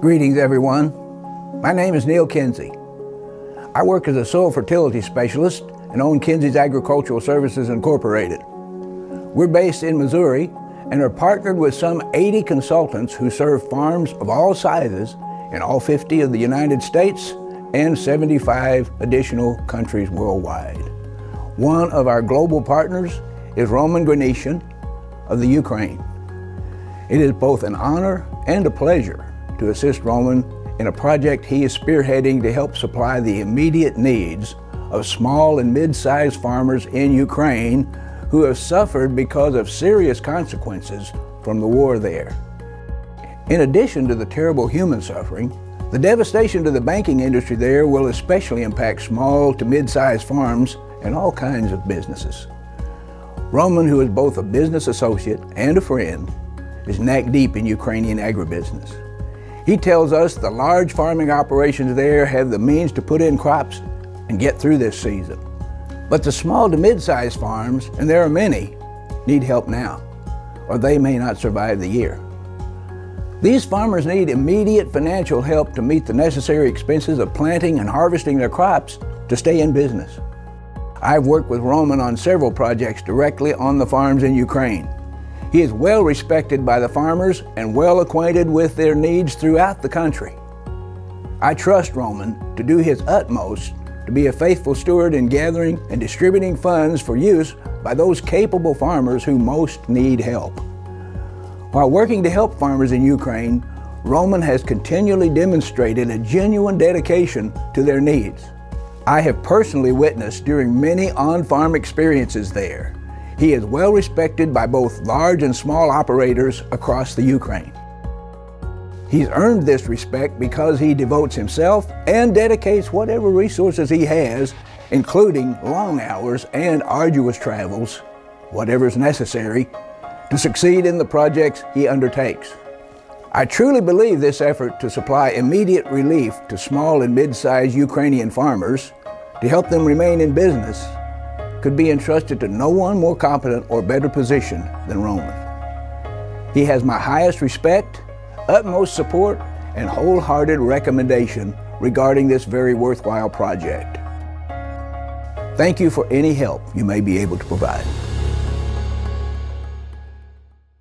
Greetings everyone. My name is Neal Kinsey. I work as a soil fertility specialist and own Kinsey's Agricultural Services Incorporated. We're based in Missouri and are partnered with some 80 consultants who serve farms of all sizes in all 50 of the United States and 75 additional countries worldwide. One of our global partners is Roman Granitian of the Ukraine. It is both an honor and a pleasure to assist Roman in a project he is spearheading to help supply the immediate needs of small and mid-sized farmers in Ukraine who have suffered because of serious consequences from the war there. In addition to the terrible human suffering, the devastation to the banking industry there will especially impact small to mid-sized farms and all kinds of businesses. Roman, who is both a business associate and a friend, is neck-deep in Ukrainian agribusiness. He tells us the large farming operations there have the means to put in crops and get through this season. But the small to mid-sized farms, and there are many, need help now, or they may not survive the year. These farmers need immediate financial help to meet the necessary expenses of planting and harvesting their crops to stay in business. I've worked with Roman on several projects directly on the farms in Ukraine. He is well respected by the farmers and well acquainted with their needs throughout the country. I trust Roman to do his utmost to be a faithful steward in gathering and distributing funds for use by those capable farmers who most need help. While working to help farmers in Ukraine, Roman has continually demonstrated a genuine dedication to their needs. I have personally witnessed during many on-farm experiences there. He is well respected by both large and small operators across the Ukraine. He's earned this respect because he devotes himself and dedicates whatever resources he has, including long hours and arduous travels, whatever's necessary, to succeed in the projects he undertakes. I truly believe this effort to supply immediate relief to small and mid-sized Ukrainian farmers to help them remain in business could be entrusted to no one more competent or better positioned than Roman. He has my highest respect, utmost support, and wholehearted recommendation regarding this very worthwhile project. Thank you for any help you may be able to provide.